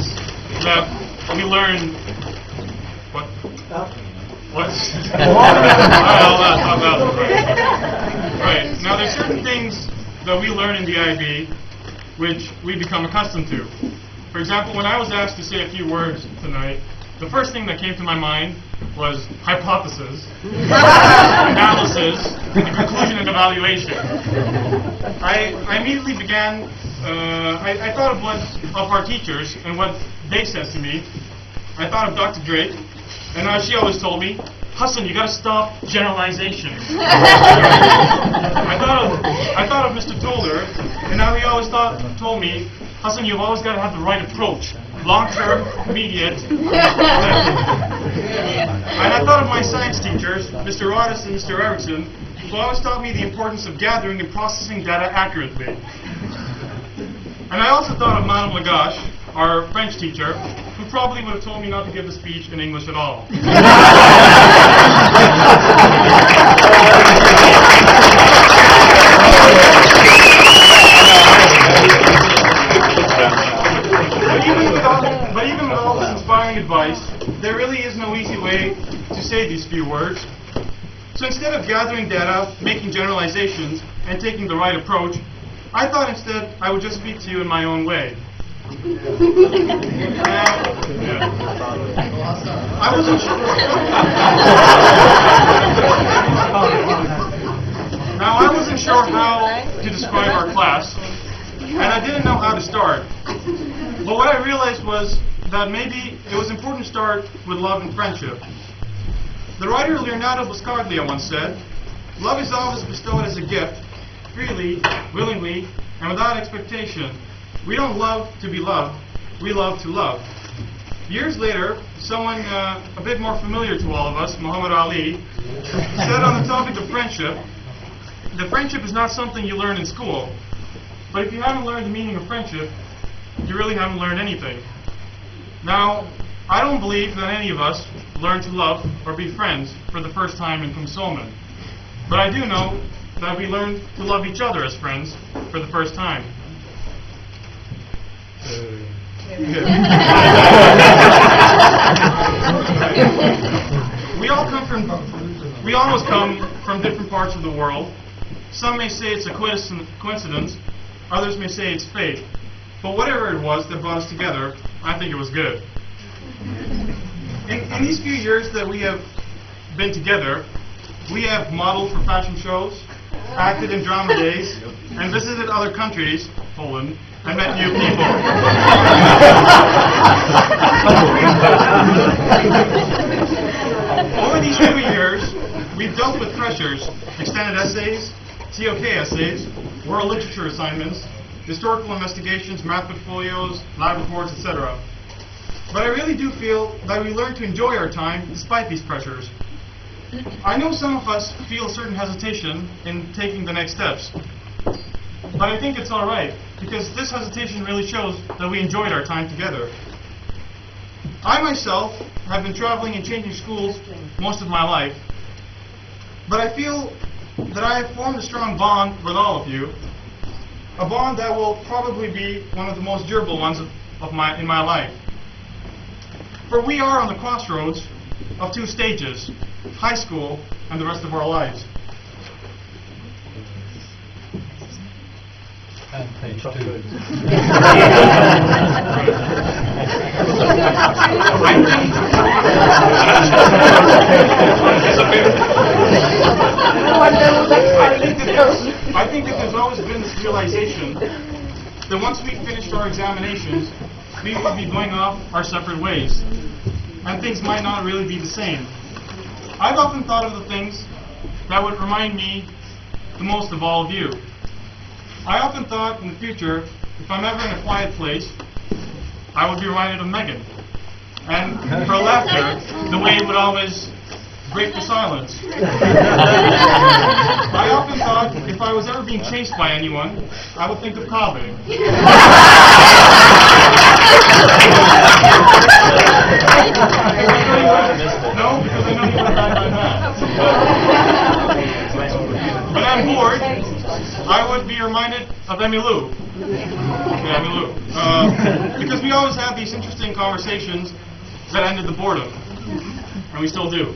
things that we learn. What? What? I'll talk about it. Right. Now, there's certain things that we learn in the IB which we become accustomed to. For example, when I was asked to say a few words tonight, the first thing that came to my mind was hypothesis, analysis, and conclusion and evaluation. I immediately began, I thought of our teachers and what they said to me. I thought of Dr. Drake, and she always told me, Hassan, you gotta stop generalization. I thought of Mr. Toller, and now he always told me, Hassan, you've always got to have the right approach. Long-term, immediate. And I thought of my science teachers, Mr. Roddis and Mr. Erickson, who always taught me the importance of gathering and processing data accurately. And I also thought of Madame Lagache, our French teacher, who probably would have told me not to give a speech in English at all. But even with all this inspiring advice, there really is no easy way to say these few words. So instead of gathering data, making generalizations, and taking the right approach, I thought instead I would just speak to you in my own way. I wasn't sure. Now, I wasn't sure how to describe our class, and I didn't know how to start. But what I realized was that maybe it was important to start with love and friendship. The writer Leonardo Buscaglia once said, "Love is always bestowed as a gift, freely, willingly, and without expectation. We don't love to be loved, we love to love." Years later, someone a bit more familiar to all of us, Muhammad Ali, said on the topic of friendship, that friendship is not something you learn in school. But if you haven't learned the meaning of friendship, you really haven't learned anything. Now, I don't believe that any of us learn to love or be friends for the first time in Kumsomen. But I do know that we learn to love each other as friends for the first time. We almost come from different parts of the world. Some may say it's a coincidence, others may say it's fate. But whatever it was that brought us together, I think it was good. In these few years that we have been together, we have modeled for fashion shows, acted in drama days, and visited other countries, Poland, and met new people. Over these 2 years, we've dealt with pressures, extended essays, TOK essays, world literature assignments, historical investigations, math portfolios, lab reports, etc. But I really do feel that we learn to enjoy our time despite these pressures. I know some of us feel a certain hesitation in taking the next steps. But I think it's all right, because this hesitation really shows that we enjoyed our time together. I myself have been traveling and changing schools most of my life, but I feel that I have formed a strong bond with all of you, a bond that will probably be one of the most durable ones in my life. For we are on the crossroads of 2 stages, high school and the rest of our lives. And page 2. I think that there's always been this realization that once we finished our examinations, we would be going off our separate ways, and things might not really be the same. I've often thought of the things that would remind me the most of all of you. I often thought in the future, if I'm ever in a quiet place, I would be reminded of Megan. And her laughter, the way it would always break the silence. I often thought if I was ever being chased by anyone, I would think of Kaveh. No, because I know you would have died by that. When I'm bored, I would be reminded of Emmylou. Yeah, Emmylou. because we always have these interesting conversations that ended the boredom, and we still do.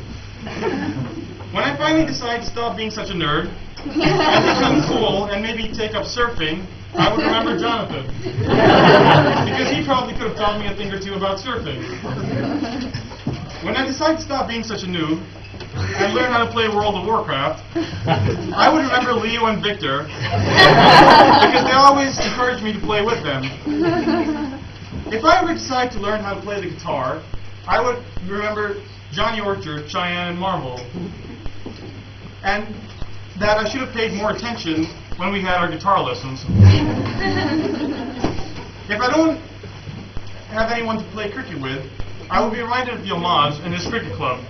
When I finally decided to stop being such a nerd and become cool and maybe take up surfing, I would remember Jonathan, because he probably could have taught me a thing or two about surfing. When I decided to stop being such a noob and learn how to play World of Warcraft, I would remember Leo and Victor, because they always encouraged me to play with them. If I ever decide to learn how to play the guitar, I would remember Johnny Orchard, Cheyenne, and Marvel. And that I should have paid more attention when we had our guitar lessons. If I don't have anyone to play cricket with, I will be reminded of the homage in this cricket club.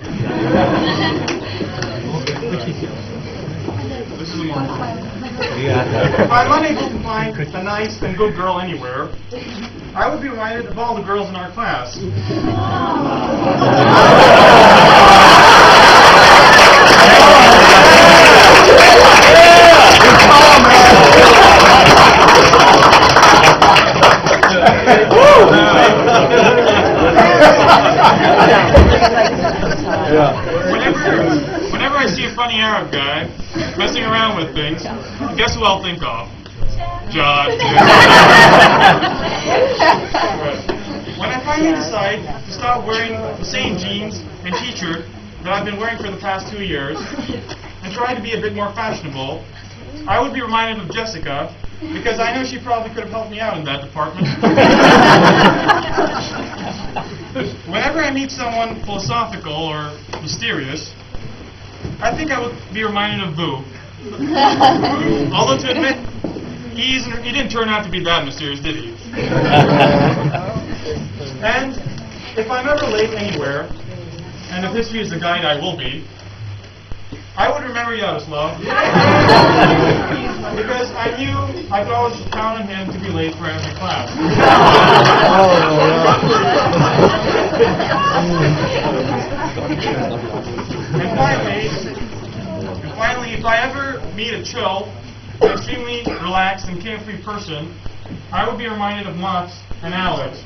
This is a more important. If I'm unable to find a nice and good girl anywhere, I would be reminded of all the girls in our class. Whenever I see a funny Arab guy messing around with things, guess who I'll think of? Josh. When I finally decide to stop wearing the same jeans and t-shirt that I've been wearing for the past 2 years and try to be a bit more fashionable, I would be reminded of Jessica, because I know she probably could have helped me out in that department. Whenever I meet someone philosophical or mysterious, I think I would be reminded of Boo. Although to admit, he didn't turn out to be that mysterious, did he? And if I'm ever late anywhere, and if history is the guide I will be, I would remember Yaroslav, because I knew I could always count on him to be late for every class. And finally, if I ever meet a chill, an extremely relaxed and carefree person, I would be reminded of Max and Alex.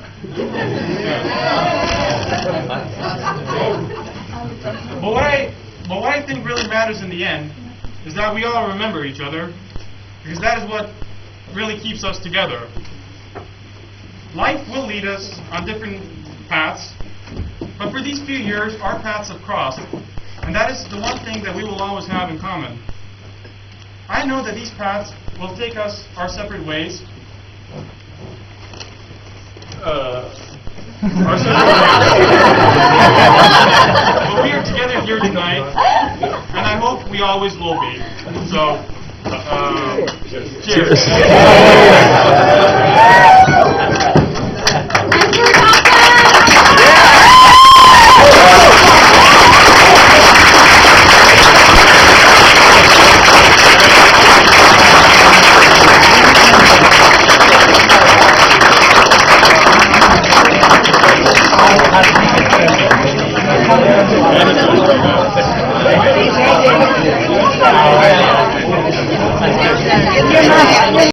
But what I think really matters in the end is that we all remember each other, because that is what really keeps us together. Life will lead us on different paths, but for these few years, our paths have crossed, and that is the one thing that we will always have in common. I know that these paths will take us our separate ways. But we are together here tonight, and I hope we always will be. So, cheers.